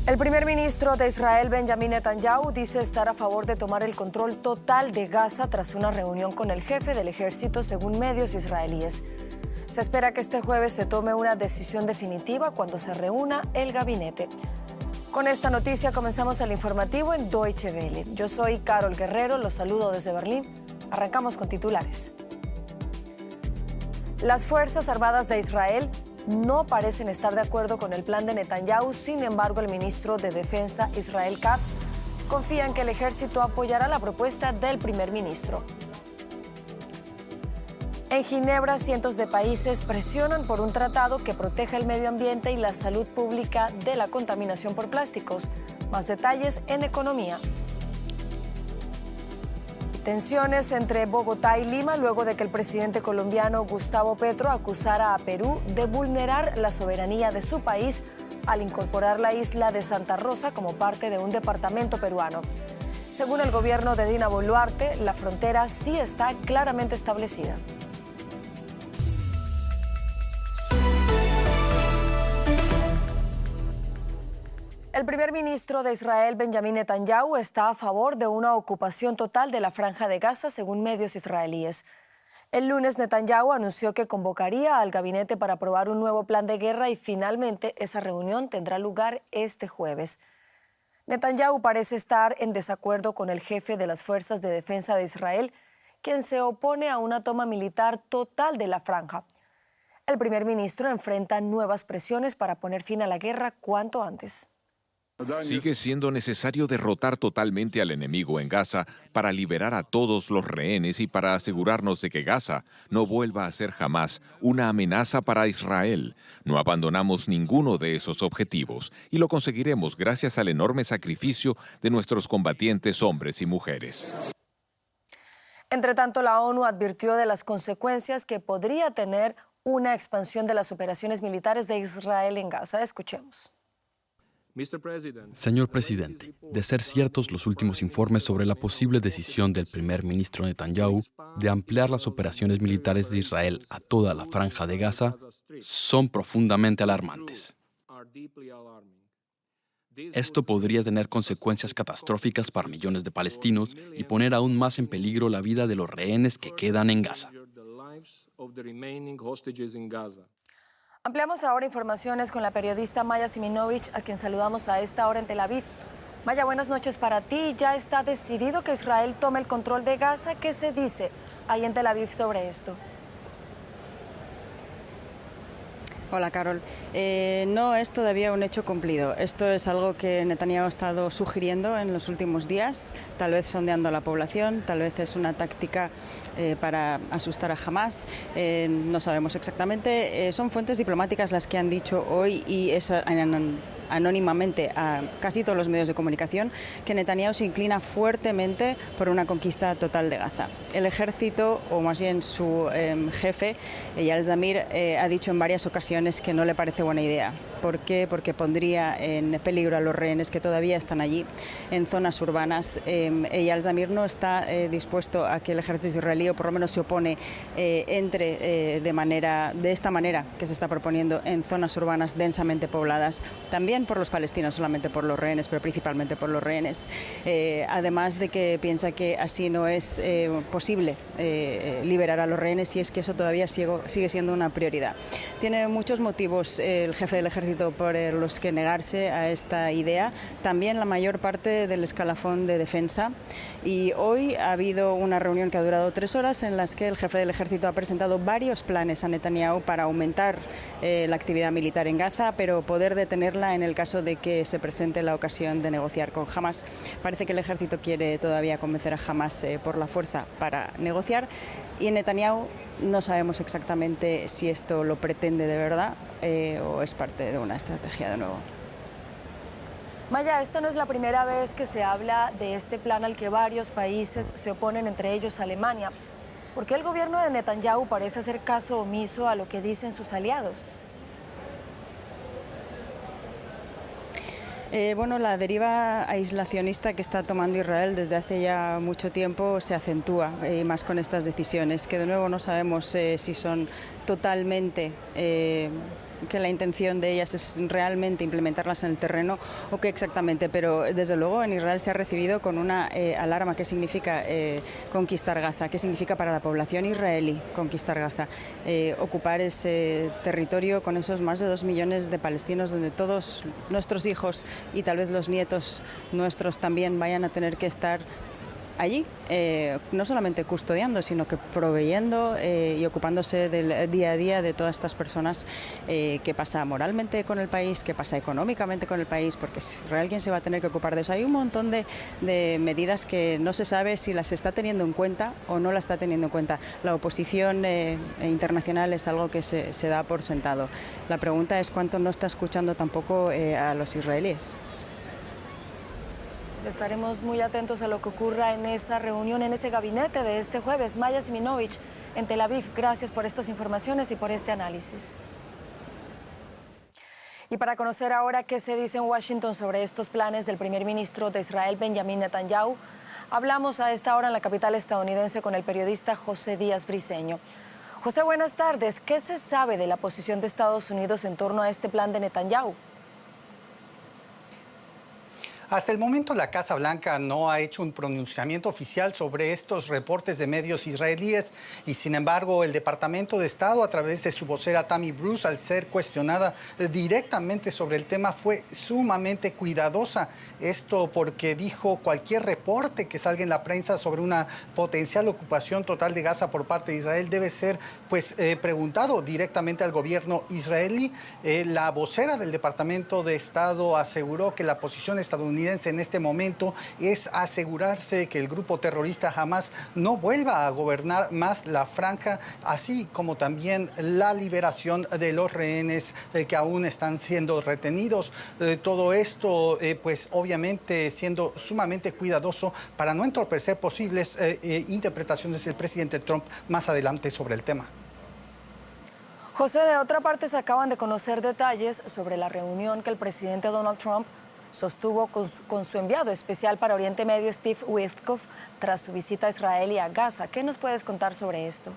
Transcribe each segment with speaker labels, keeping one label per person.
Speaker 1: El primer ministro de Israel, Benjamin Netanyahu, dice estar a favor de tomar el control total de Gaza tras una reunión con el jefe del ejército, según medios israelíes. Se espera que este jueves se tome una decisión definitiva cuando se reúna el gabinete. Con esta noticia comenzamos el informativo en Deutsche Welle. Yo soy Carol Guerrero, los saludo desde Berlín. Arrancamos con titulares. Las Fuerzas Armadas de Israel no parecen estar de acuerdo con el plan de Netanyahu. Sin embargo, el ministro de Defensa, Israel Katz, confía en que el ejército apoyará la propuesta del primer ministro. En Ginebra, cientos de países presionan por un tratado que proteja el medio ambiente y la salud pública de la contaminación por plásticos. Más detalles en economía. Tensiones entre Bogotá y Lima luego de que el presidente colombiano Gustavo Petro acusara a Perú de vulnerar la soberanía de su país al incorporar la isla de Santa Rosa como parte de un departamento peruano. Según el gobierno de Dina Boluarte, la frontera sí está claramente establecida. El primer ministro de Israel, Benjamin Netanyahu, está a favor de una ocupación total de la Franja de Gaza, según medios israelíes. El lunes, Netanyahu anunció que convocaría al gabinete para aprobar un nuevo plan de guerra y finalmente esa reunión tendrá lugar este jueves. Netanyahu parece estar en desacuerdo con el jefe de las Fuerzas de Defensa de Israel, quien se opone a una toma militar total de la franja. El primer ministro enfrenta nuevas presiones para poner fin a la guerra cuanto antes.
Speaker 2: Sigue siendo necesario derrotar totalmente al enemigo en Gaza para liberar a todos los rehenes y para asegurarnos de que Gaza no vuelva a ser jamás una amenaza para Israel. No abandonamos ninguno de esos objetivos y lo conseguiremos gracias al enorme sacrificio de nuestros combatientes hombres y mujeres.
Speaker 1: Entre tanto, la ONU advirtió de las consecuencias que podría tener una expansión de las operaciones militares de Israel en Gaza. Escuchemos.
Speaker 3: Señor presidente, de ser ciertos los últimos informes sobre la posible decisión del primer ministro Netanyahu de ampliar las operaciones militares de Israel a toda la franja de Gaza, son profundamente alarmantes. Esto podría tener consecuencias catastróficas para millones de palestinos y poner aún más en peligro la vida de los rehenes que quedan en Gaza.
Speaker 1: Ampliamos ahora informaciones con la periodista Maya Siminovich, a quien saludamos a esta hora en Tel Aviv. Maya, buenas noches para ti. ¿Ya está decidido que Israel tome el control de Gaza? ¿Qué se dice ahí en Tel Aviv sobre esto?
Speaker 4: Hola, Carol. No es todavía un hecho cumplido. Esto es algo que Netanyahu ha estado sugiriendo en los últimos días, tal vez sondeando a la población, tal vez es una táctica para asustar a Hamás. No sabemos exactamente. Son fuentes diplomáticas las que han dicho hoy y anónimamente a casi todos los medios de comunicación que Netanyahu se inclina fuertemente por una conquista total de Gaza. El ejército, o más bien su jefe, Eyal Zamir, ha dicho en varias ocasiones que no le parece buena idea. ¿Por qué? Porque pondría en peligro a los rehenes que todavía están allí, en zonas urbanas. Eyal Zamir no está dispuesto a que el ejército israelí, o por lo menos se opone, entre de esta manera que se está proponiendo en zonas urbanas densamente pobladas, también por los palestinos, solamente por los rehenes, pero principalmente por los rehenes. Además de que piensa que así no es posible liberar a los rehenes, y es que eso todavía sigue siendo una prioridad. Tiene muchos motivos el jefe del ejército por los que negarse a esta idea, también la mayor parte del escalafón de defensa. Y hoy ha habido una reunión que ha durado 3 horas en las que el jefe del ejército ha presentado varios planes a Netanyahu para aumentar la actividad militar en Gaza, pero poder detenerla en el caso de que se presente la ocasión de negociar con Hamás. Parece que el ejército quiere todavía convencer a Hamás por la fuerza para negociar, y en Netanyahu no sabemos exactamente si esto lo pretende de verdad o es parte de una estrategia de nuevo.
Speaker 1: Maya, esta no es la primera vez que se habla de este plan al que varios países se oponen, entre ellos Alemania. ¿Por qué el gobierno de Netanyahu parece hacer caso omiso a lo que dicen sus aliados?
Speaker 4: Bueno, la deriva aislacionista que está tomando Israel desde hace ya mucho tiempo se acentúa, más con estas decisiones, que de nuevo no sabemos si son totalmente que la intención de ellas es realmente implementarlas en el terreno o qué exactamente, pero desde luego en Israel se ha recibido con una alarma. ¿Qué significa conquistar Gaza? ¿Qué significa para la población israelí conquistar Gaza? Ocupar ese territorio con esos más de 2 millones de palestinos, donde todos nuestros hijos y tal vez los nietos nuestros también vayan a tener que estar allí, no solamente custodiando, sino que proveyendo y ocupándose del día a día de todas estas personas, qué pasa moralmente con el país, qué pasa económicamente con el país, porque alguien se va a tener que ocupar de eso. Hay un montón de medidas que no se sabe si las está teniendo en cuenta o no las está teniendo en cuenta. La oposición internacional es algo que se da por sentado. La pregunta es cuánto no está escuchando tampoco a los israelíes.
Speaker 1: Estaremos muy atentos a lo que ocurra en esa reunión, en ese gabinete de este jueves. Maya Siminovich, en Tel Aviv, gracias por estas informaciones y por este análisis. Y para conocer ahora qué se dice en Washington sobre estos planes del primer ministro de Israel, Benjamín Netanyahu, hablamos a esta hora en la capital estadounidense con el periodista José Díaz Briceño. José, buenas tardes. ¿Qué se sabe de la posición de Estados Unidos en torno a este plan de Netanyahu?
Speaker 5: Hasta el momento la Casa Blanca no ha hecho un pronunciamiento oficial sobre estos reportes de medios israelíes y sin embargo el Departamento de Estado a través de su vocera Tammy Bruce, al ser cuestionada directamente sobre el tema, fue sumamente cuidadosa. Esto porque dijo cualquier reporte que salga en la prensa sobre una potencial ocupación total de Gaza por parte de Israel debe ser preguntado directamente al gobierno israelí. La vocera del Departamento de Estado aseguró que la posición estadounidense en este momento es asegurarse que el grupo terrorista Hamas no vuelva a gobernar más la franja, así como también la liberación de los rehenes que aún están siendo retenidos. Todo esto, pues obviamente siendo sumamente cuidadoso para no entorpecer posibles interpretaciones del presidente Trump más adelante sobre el tema.
Speaker 1: José, de otra parte se acaban de conocer detalles sobre la reunión que el presidente Donald Trump sostuvo con su enviado especial para Oriente Medio, Steve Witkoff, tras su visita a Israel y a Gaza. ¿Qué nos puedes contar sobre esto?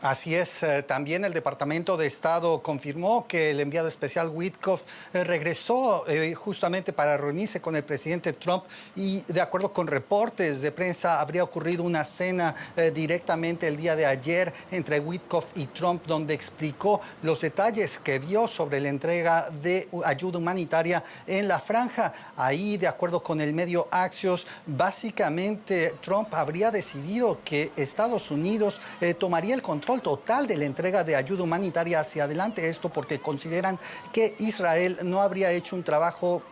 Speaker 5: Así es, también el Departamento de Estado confirmó que el enviado especial Witkoff regresó justamente para reunirse con el presidente Trump y de acuerdo con reportes de prensa habría ocurrido una cena directamente el día de ayer entre Witkoff y Trump donde explicó los detalles que vio sobre la entrega de ayuda humanitaria en la franja. Ahí, de acuerdo con el medio Axios, básicamente Trump habría decidido que Estados Unidos tomaría el control total de la entrega de ayuda humanitaria hacia adelante. Esto porque consideran que Israel no habría hecho un trabajo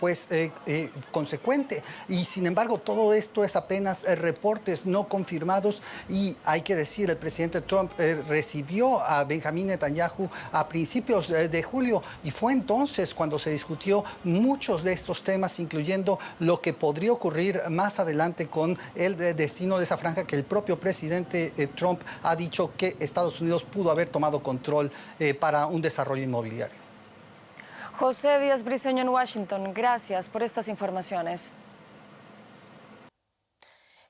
Speaker 5: consecuente. Y sin embargo, todo esto es apenas reportes no confirmados. Y hay que decir, el presidente Trump recibió a Benjamín Netanyahu a principios de julio y fue entonces cuando se discutió muchos de estos temas, incluyendo lo que podría ocurrir más adelante con el destino de esa franja que el propio presidente Trump ha dicho que Estados Unidos pudo haber tomado control para un desarrollo inmobiliario.
Speaker 1: José Díaz Briceño en Washington, gracias por estas informaciones.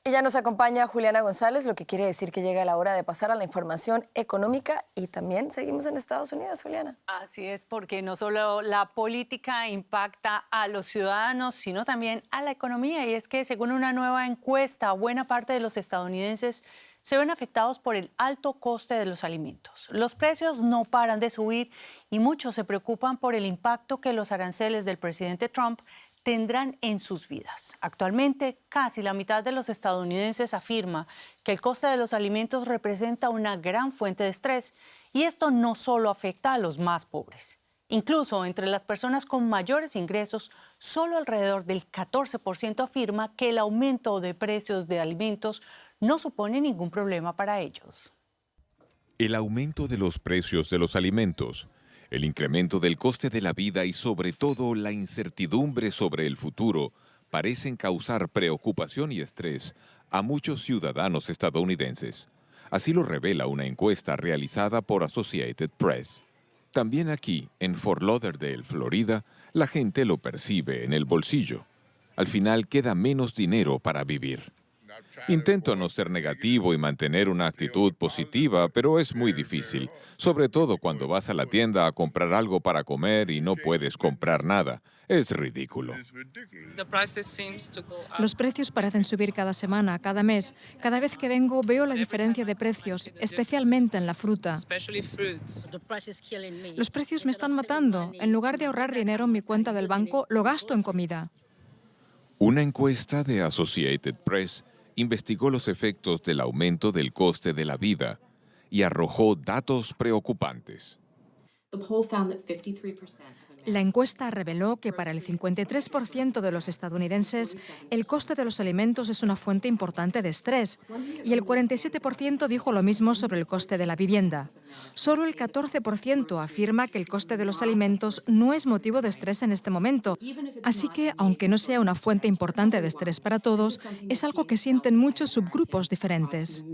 Speaker 1: Y ya nos acompaña Juliana González, lo que quiere decir que llega la hora de pasar a la información económica y también seguimos en Estados Unidos, Juliana.
Speaker 6: Así es, porque no solo la política impacta a los ciudadanos, sino también a la economía. Y es que según una nueva encuesta, buena parte de los estadounidenses se ven afectados por el alto coste de los alimentos. Los precios no paran de subir y muchos se preocupan por el impacto que los aranceles del presidente Trump tendrán en sus vidas. Actualmente, casi la mitad de los estadounidenses afirma que el coste de los alimentos representa una gran fuente de estrés y esto no solo afecta a los más pobres. Incluso entre las personas con mayores ingresos, solo alrededor del 14% afirma que el aumento de precios de alimentos no supone ningún problema para ellos.
Speaker 2: El aumento de los precios de los alimentos, el incremento del coste de la vida y sobre todo la incertidumbre sobre el futuro parecen causar preocupación y estrés a muchos ciudadanos estadounidenses. Así lo revela una encuesta realizada por Associated Press. También aquí, en Fort Lauderdale, Florida, la gente lo percibe en el bolsillo. Al final queda menos dinero para vivir. Intento no ser negativo y mantener una actitud positiva, pero es muy difícil, sobre todo cuando vas a la tienda a comprar algo para comer y no puedes comprar nada. Es ridículo.
Speaker 7: Los precios parecen subir cada semana, cada mes. Cada vez que vengo veo la diferencia de precios, especialmente en la fruta. Los precios me están matando. En lugar de ahorrar dinero en mi cuenta del banco, lo gasto en comida.
Speaker 2: Una encuesta de Associated Press investigó los efectos del aumento del coste de la vida y arrojó datos preocupantes.
Speaker 7: La encuesta reveló que para el 53% de los estadounidenses el coste de los alimentos es una fuente importante de estrés y el 47% dijo lo mismo sobre el coste de la vivienda. Solo el 14% afirma que el coste de los alimentos no es motivo de estrés en este momento. Así que, aunque no sea una fuente importante de estrés para todos, es algo que sienten muchos subgrupos diferentes.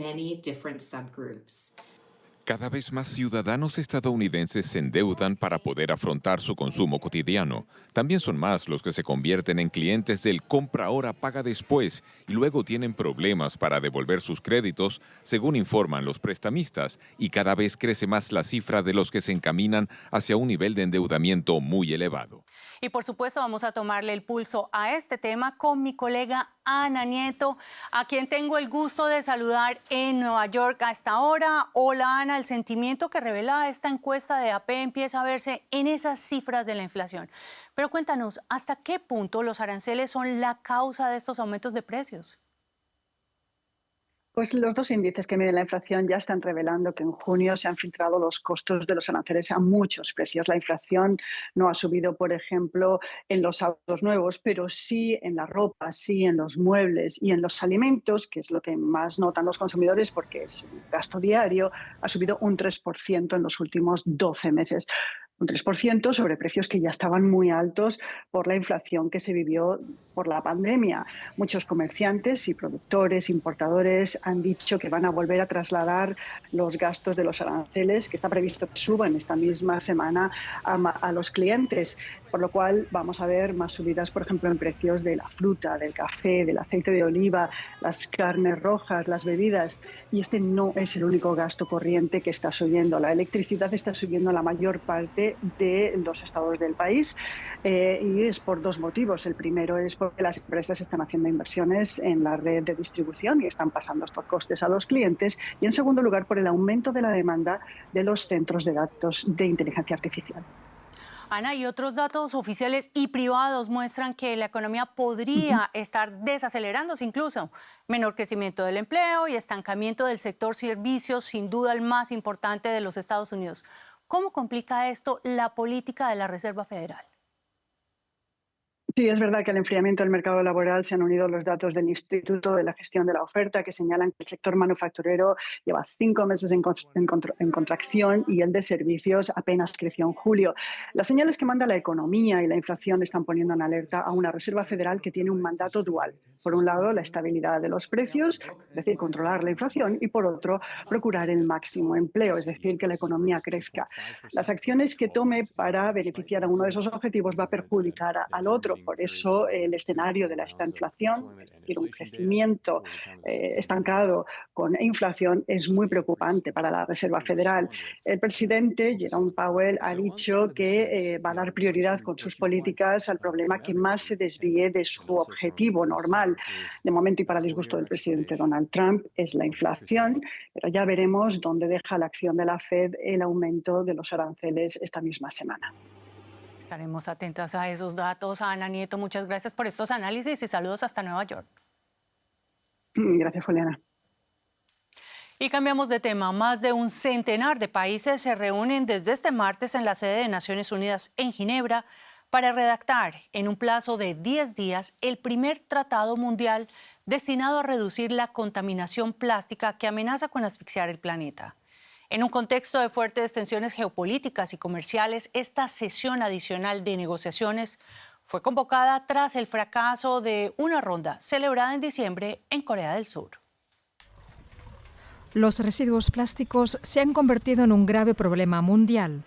Speaker 2: Cada vez más ciudadanos estadounidenses se endeudan para poder afrontar su consumo cotidiano. También son más los que se convierten en clientes del compra ahora, paga después y luego tienen problemas para devolver sus créditos, según informan los prestamistas, y cada vez crece más la cifra de los que se encaminan hacia un nivel de endeudamiento muy elevado.
Speaker 6: Y por supuesto vamos a tomarle el pulso a este tema con mi colega Ana Nieto, a quien tengo el gusto de saludar en Nueva York a esta hora. Hola Ana, el sentimiento que revela esta encuesta de AP empieza a verse en esas cifras de la inflación. Pero cuéntanos, ¿hasta qué punto los aranceles son la causa de estos aumentos de precios?
Speaker 8: Pues los dos índices que miden la inflación ya están revelando que en junio se han filtrado los costos de los aranceles a muchos precios. La inflación no ha subido, por ejemplo, en los autos nuevos, pero sí en la ropa, sí en los muebles y en los alimentos, que es lo que más notan los consumidores porque es un gasto diario, ha subido un 3% en los últimos 12 meses. Un 3% sobre precios que ya estaban muy altos por la inflación que se vivió por la pandemia. Muchos comerciantes y productores, importadores han dicho que van a volver a trasladar los gastos de los aranceles, que está previsto que suban esta misma semana a los clientes, por lo cual vamos a ver más subidas, por ejemplo, en precios de la fruta, del café, del aceite de oliva, las carnes rojas, las bebidas. Y este no es el único gasto corriente que está subiendo. La electricidad está subiendo la mayor parte de los estados del país y es por dos motivos. El primero es porque las empresas están haciendo inversiones en la red de distribución y están pasando estos costes a los clientes, y en segundo lugar por el aumento de la demanda de los centros de datos de inteligencia artificial.
Speaker 6: Ana, y otros datos oficiales y privados muestran que la economía podría estar desacelerándose incluso. Menor crecimiento del empleo y estancamiento del sector servicios, sin duda el más importante de los Estados Unidos. ¿Cómo complica esto la política de la Reserva Federal?
Speaker 8: Sí, es verdad que al enfriamiento del mercado laboral se han unido los datos del Instituto de la Gestión de la Oferta, que señalan que el sector manufacturero lleva 5 meses en contracción y el de servicios apenas creció en julio. Las señales que manda la economía y la inflación están poniendo en alerta a una Reserva Federal que tiene un mandato dual. Por un lado, la estabilidad de los precios, es decir, controlar la inflación, y por otro, procurar el máximo empleo, es decir, que la economía crezca. Las acciones que tome para beneficiar a uno de esos objetivos va a perjudicar al otro. Por eso el escenario de esta inflación, es decir, un crecimiento estancado con inflación, es muy preocupante para la Reserva Federal. El presidente Jerome Powell ha dicho que va a dar prioridad con sus políticas al problema que más se desvíe de su objetivo normal. De momento, y para disgusto del presidente Donald Trump, es la inflación, pero ya veremos dónde deja la acción de la Fed el aumento de los aranceles esta misma semana.
Speaker 6: Estaremos atentas a esos datos. Ana Nieto, muchas gracias por estos análisis y saludos hasta Nueva York.
Speaker 8: Gracias, Juliana.
Speaker 6: Y cambiamos de tema. Más de un centenar de países se reúnen desde este martes en la sede de Naciones Unidas en Ginebra para redactar en un plazo de 10 días el primer tratado mundial destinado a reducir la contaminación plástica que amenaza con asfixiar el planeta. En un contexto de fuertes tensiones geopolíticas y comerciales, esta sesión adicional de negociaciones fue convocada tras el fracaso de una ronda celebrada en diciembre en Corea del Sur.
Speaker 7: Los residuos plásticos se han convertido en un grave problema mundial.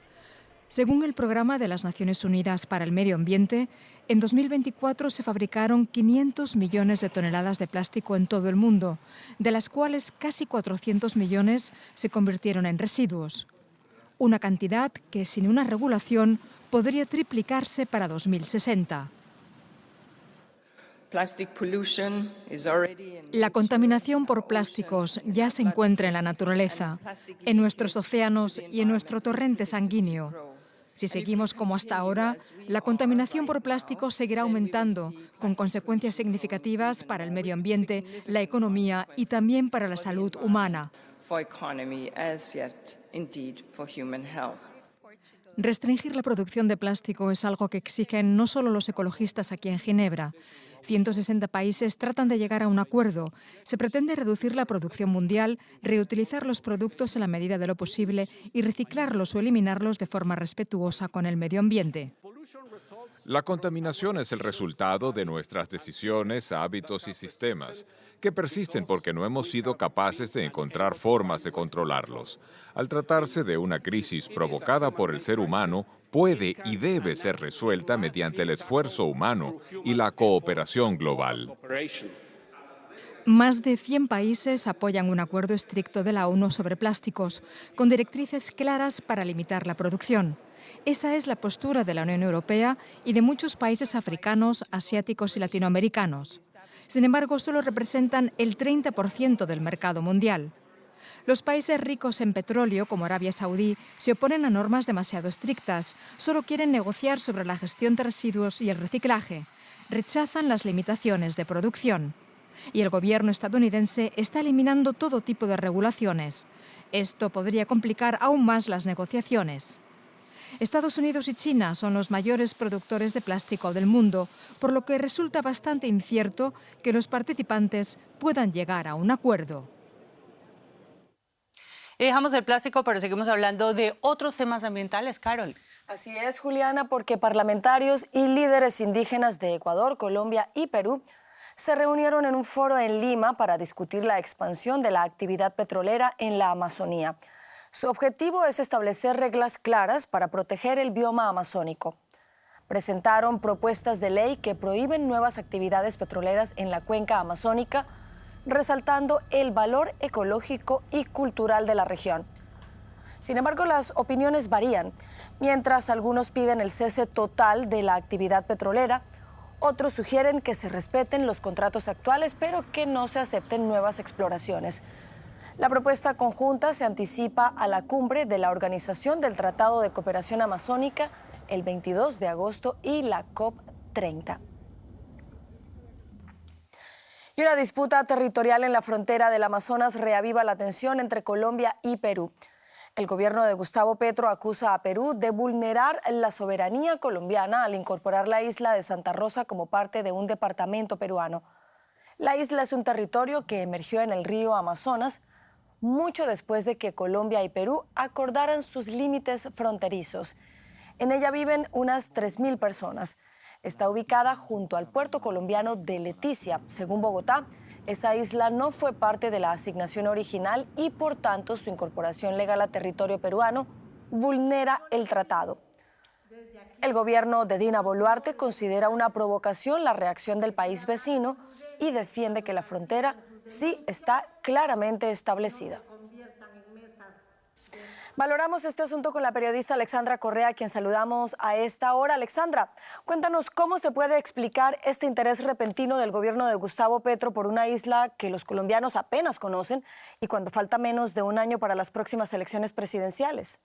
Speaker 7: Según el Programa de las Naciones Unidas para el Medio Ambiente, en 2024 se fabricaron 500 millones de toneladas de plástico en todo el mundo, de las cuales casi 400 millones se convirtieron en residuos. Una cantidad que, sin una regulación, podría triplicarse para 2060. La contaminación por plásticos ya se encuentra en la naturaleza, en nuestros océanos y en nuestro torrente sanguíneo. Si seguimos como hasta ahora, la contaminación por plásticos seguirá aumentando, con consecuencias significativas para el medio ambiente, la economía y también para la salud humana. Restringir la producción de plástico es algo que exigen no solo los ecologistas aquí en Ginebra. 160 países tratan de llegar a un acuerdo. Se pretende reducir la producción mundial, reutilizar los productos en la medida de lo posible y reciclarlos o eliminarlos de forma respetuosa con el medio ambiente.
Speaker 2: La contaminación es el resultado de nuestras decisiones, hábitos y sistemas, que persisten porque no hemos sido capaces de encontrar formas de controlarlos. Al tratarse de una crisis provocada por el ser humano, puede y debe ser resuelta mediante el esfuerzo humano y la cooperación global.
Speaker 7: Más de 100 países apoyan un acuerdo estricto de la ONU sobre plásticos, con directrices claras para limitar la producción. Esa es la postura de la Unión Europea y de muchos países africanos, asiáticos y latinoamericanos. Sin embargo, solo representan el 30% del mercado mundial. Los países ricos en petróleo, como Arabia Saudí, se oponen a normas demasiado estrictas. Solo quieren negociar sobre la gestión de residuos y el reciclaje. Rechazan las limitaciones de producción. Y el gobierno estadounidense está eliminando todo tipo de regulaciones. Esto podría complicar aún más las negociaciones. Estados Unidos y China son los mayores productores de plástico del mundo, por lo que resulta bastante incierto que los participantes puedan llegar a un acuerdo.
Speaker 6: Y dejamos el plástico, pero seguimos hablando de otros temas ambientales, Carol.
Speaker 1: Así es, Juliana, porque parlamentarios y líderes indígenas de Ecuador, Colombia y Perú se reunieron en un foro en Lima para discutir la expansión de la actividad petrolera en la Amazonía. Su objetivo es establecer reglas claras para proteger el bioma amazónico. Presentaron propuestas de ley que prohíben nuevas actividades petroleras en la cuenca amazónica, resaltando el valor ecológico y cultural de la región. Sin embargo, las opiniones varían. Mientras algunos piden el cese total de la actividad petrolera, otros sugieren que se respeten los contratos actuales, pero que no se acepten nuevas exploraciones. La propuesta conjunta se anticipa a la cumbre de la Organización del Tratado de Cooperación Amazónica el 22 de agosto y la COP30. Y una disputa territorial en la frontera del Amazonas reaviva la tensión entre Colombia y Perú. El gobierno de Gustavo Petro acusa a Perú de vulnerar la soberanía colombiana al incorporar la isla de Santa Rosa como parte de un departamento peruano. La isla es un territorio que emergió en el río Amazonas mucho después de que Colombia y Perú acordaran sus límites fronterizos. En ella viven unas 3.000 personas. Está ubicada junto al puerto colombiano de Leticia. Según Bogotá, esa isla no fue parte de la asignación original y, por tanto, su incorporación legal a territorio peruano vulnera el tratado. El gobierno de Dina Boluarte considera una provocación la reacción del país vecino y defiende que la frontera sí está claramente establecida. Valoramos este asunto con la periodista Alexandra Correa, a quien saludamos a esta hora. Alexandra, cuéntanos cómo se puede explicar este interés repentino del gobierno de Gustavo Petro por una isla que los colombianos apenas conocen y cuando falta menos de un año para las próximas elecciones presidenciales.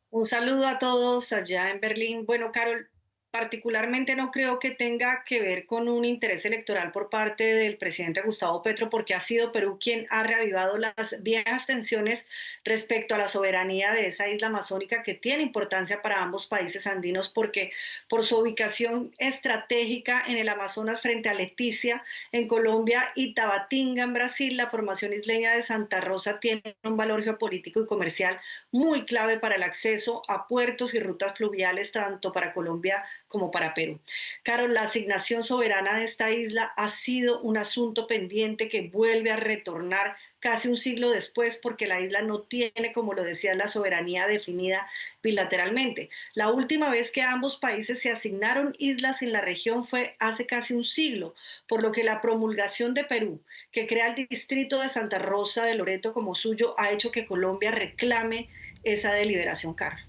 Speaker 9: Un saludo a todos allá en Berlín. Bueno, Carol, particularmente no creo que tenga que ver con un interés electoral por parte del presidente Gustavo Petro, porque ha sido Perú quien ha reavivado las viejas tensiones respecto a la soberanía de esa isla amazónica, que tiene importancia para ambos países andinos, porque por su ubicación estratégica en el Amazonas frente a Leticia en Colombia y Tabatinga en Brasil, la formación isleña de Santa Rosa tiene un valor geopolítico y comercial muy clave para el acceso a puertos y rutas fluviales tanto para Colombia como para Perú. Carol, la asignación soberana de esta isla ha sido un asunto pendiente que vuelve a retornar casi un siglo después, porque la isla no tiene, como lo decía, la soberanía definida bilateralmente. La última vez que ambos países se asignaron islas en la región fue hace casi un siglo, por lo que la promulgación de Perú, que crea el distrito de Santa Rosa de Loreto como suyo, ha hecho que Colombia reclame esa deliberación, Carlos.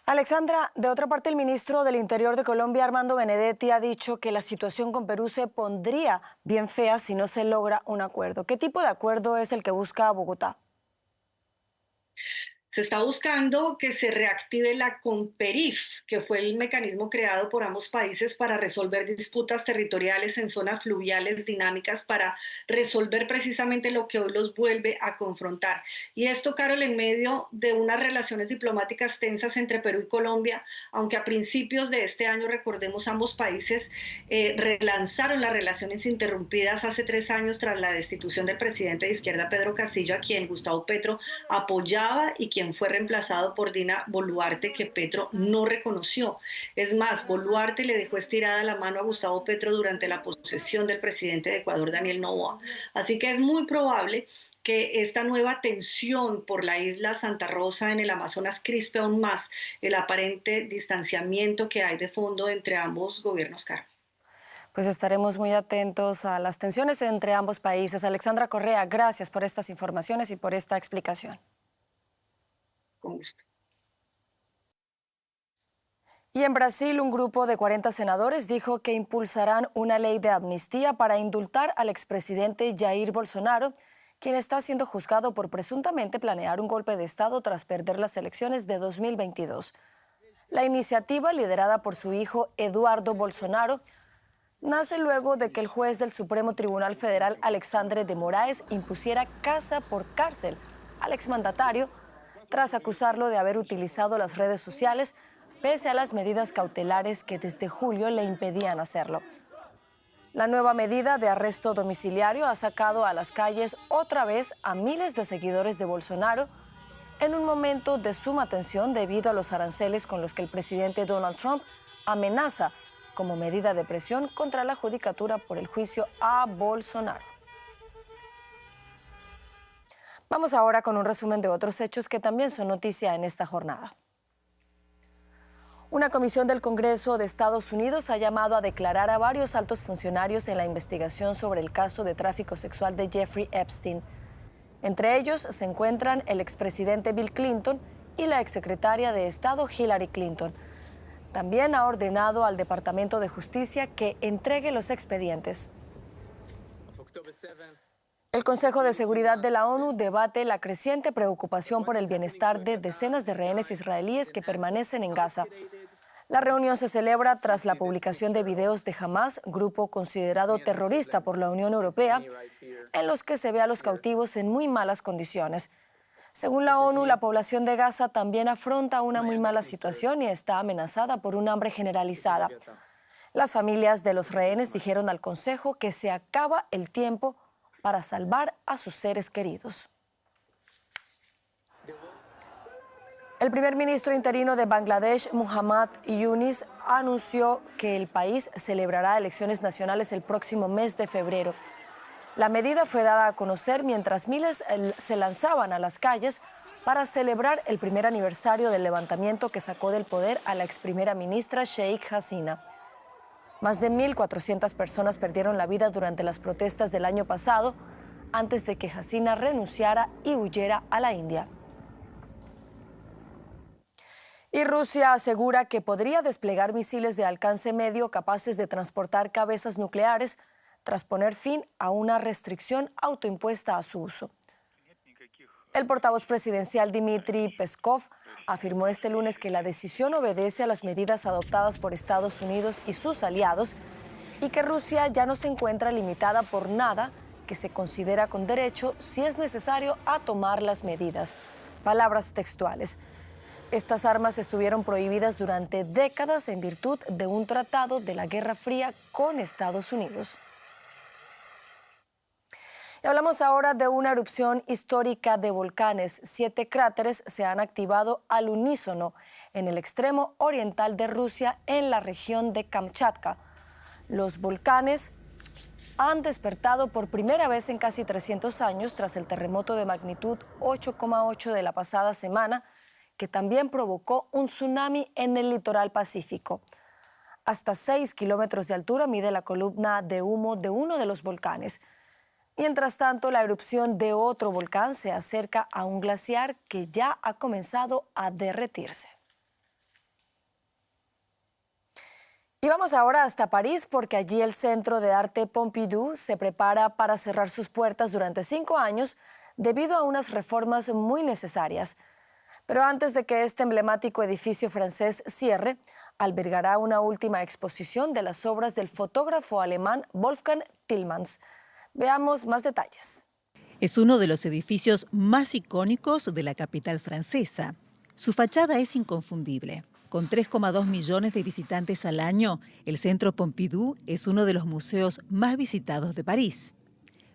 Speaker 1: Alexandra, de otra parte, el ministro del Interior de Colombia, Armando Benedetti, ha dicho que la situación con Perú se pondría bien fea si no se logra un acuerdo. ¿Qué tipo de acuerdo es el que busca Bogotá?
Speaker 9: Se está buscando que se reactive la CONPERIF, que fue el mecanismo creado por ambos países para resolver disputas territoriales en zonas fluviales dinámicas, para resolver precisamente lo que hoy los vuelve a confrontar. Y esto, Carol, en medio de unas relaciones diplomáticas tensas entre Perú y Colombia, aunque a principios de este año, recordemos, ambos países relanzaron las relaciones interrumpidas hace 3 años tras la destitución del presidente de izquierda Pedro Castillo, a quien Gustavo Petro apoyaba y quien fue reemplazado por Dina Boluarte, que Petro no reconoció. Es más, Boluarte le dejó estirada la mano a Gustavo Petro durante la posesión del presidente de Ecuador, Daniel Noboa. Así que es muy probable que esta nueva tensión por la isla Santa Rosa en el Amazonas crispe aún más el aparente distanciamiento que hay de fondo entre ambos gobiernos, Carlos.
Speaker 1: Pues estaremos muy atentos a las tensiones entre ambos países. Alexandra Correa, gracias por estas informaciones y por esta explicación.
Speaker 9: Con gusto.
Speaker 1: Y en Brasil, un grupo de 40 senadores dijo que impulsarán una ley de amnistía para indultar al expresidente Jair Bolsonaro, quien está siendo juzgado por presuntamente planear un golpe de Estado tras perder las elecciones de 2022. La iniciativa, liderada por su hijo Eduardo Bolsonaro, nace luego de que el juez del Supremo Tribunal Federal, Alexandre de Moraes, impusiera casa por cárcel al exmandatario tras acusarlo de haber utilizado las redes sociales pese a las medidas cautelares que desde julio le impedían hacerlo. La nueva medida de arresto domiciliario ha sacado a las calles otra vez a miles de seguidores de Bolsonaro en un momento de suma tensión debido a los aranceles con los que el presidente Donald Trump amenaza como medida de presión contra la judicatura por el juicio a Bolsonaro. Vamos ahora con un resumen de otros hechos que también son noticia en esta jornada. Una comisión del Congreso de Estados Unidos ha llamado a declarar a varios altos funcionarios en la investigación sobre el caso de tráfico sexual de Jeffrey Epstein. Entre ellos se encuentran el expresidente Bill Clinton y la exsecretaria de Estado Hillary Clinton. También ha ordenado al Departamento de Justicia que entregue los expedientes. El Consejo de Seguridad de la ONU debate la creciente preocupación por el bienestar de decenas de rehenes israelíes que permanecen en Gaza. La reunión se celebra tras la publicación de videos de Hamas, grupo considerado terrorista por la Unión Europea, en los que se ve a los cautivos en muy malas condiciones. Según la ONU, la población de Gaza también afronta una muy mala situación y está amenazada por un hambre generalizada. Las familias de los rehenes dijeron al Consejo que se acaba el tiempo para salvar a sus seres queridos. El primer ministro interino de Bangladesh, Muhammad Yunus, anunció que el país celebrará elecciones nacionales el próximo mes de febrero. La medida fue dada a conocer mientras miles se lanzaban a las calles para celebrar el primer aniversario del levantamiento que sacó del poder a la ex primera ministra Sheikh Hasina. Más de 1.400 personas perdieron la vida durante las protestas del año pasado, antes de que Hasina renunciara y huyera a la India. Y Rusia asegura que podría desplegar misiles de alcance medio capaces de transportar cabezas nucleares tras poner fin a una restricción autoimpuesta a su uso. El portavoz presidencial Dmitry Peskov afirmó este lunes que la decisión obedece a las medidas adoptadas por Estados Unidos y sus aliados y que Rusia ya no se encuentra limitada por nada que se considera con derecho, si es necesario, a tomar las medidas. Palabras textuales. Estas armas estuvieron prohibidas durante décadas en virtud de un tratado de la Guerra Fría con Estados Unidos. Y hablamos ahora de una erupción histórica de volcanes. 7 cráteres se han activado al unísono en el extremo oriental de Rusia, en la región de Kamchatka. Los volcanes han despertado por primera vez en casi 300 años tras el terremoto de magnitud 8,8 de la pasada semana, que también provocó un tsunami en el litoral pacífico. Hasta 6 kilómetros de altura mide la columna de humo de uno de los volcanes. Mientras tanto, la erupción de otro volcán se acerca a un glaciar que ya ha comenzado a derretirse. Y vamos ahora hasta París porque allí el Centro de Arte Pompidou se prepara para cerrar sus puertas durante 5 años debido a unas reformas muy necesarias. Pero antes de que este emblemático edificio francés cierre, albergará una última exposición de las obras del fotógrafo alemán Wolfgang Tillmans. Veamos más detalles.
Speaker 10: Es uno de los edificios más icónicos de la capital francesa. Su fachada es inconfundible. Con 3,2 millones de visitantes al año, el Centro Pompidou es uno de los museos más visitados de París.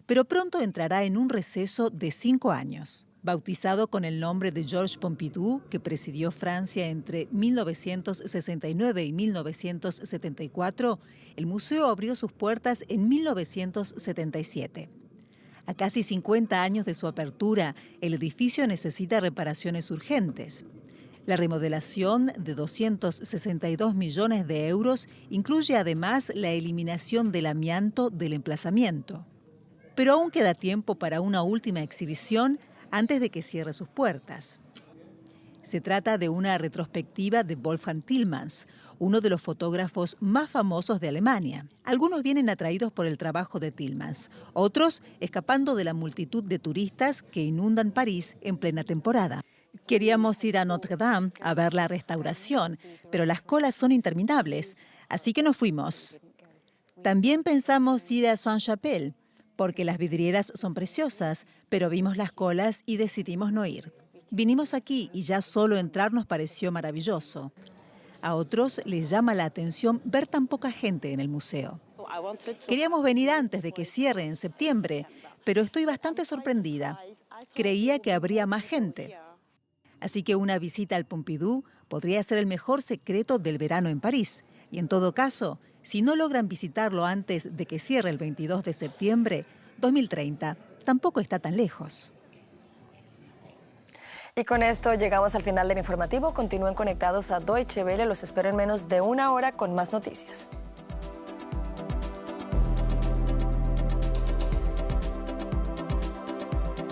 Speaker 10: Pero pronto entrará en un receso de 5 años. Bautizado con el nombre de Georges Pompidou, que presidió Francia entre 1969 y 1974, el museo abrió sus puertas en 1977. A casi 50 años de su apertura, el edificio necesita reparaciones urgentes. La remodelación de 262 millones de euros incluye además la eliminación del amianto del emplazamiento. Pero aún queda tiempo para una última exhibición antes de que cierre sus puertas. Se trata de una retrospectiva de Wolfgang Tillmans, uno de los fotógrafos más famosos de Alemania. Algunos vienen atraídos por el trabajo de Tillmans, otros escapando de la multitud de turistas que inundan París en plena temporada. Queríamos ir a Notre Dame a ver la restauración, pero las colas son interminables, así que nos fuimos. También pensamos ir a Saint-Chapelle, porque las vidrieras son preciosas, pero vimos las colas y decidimos no ir. Vinimos aquí y ya solo entrar nos pareció maravilloso. A otros les llama la atención ver tan poca gente en el museo. Queríamos venir antes de que cierre en septiembre, pero estoy bastante sorprendida. Creía que habría más gente. Así que una visita al Pompidou podría ser el mejor secreto del verano en París. Y en todo caso, si no logran visitarlo antes de que cierre el 22 de septiembre, 2030 tampoco está tan lejos.
Speaker 1: Y con esto llegamos al final del informativo. Continúen conectados a Deutsche Welle. Los espero en menos de 1 hora con más noticias.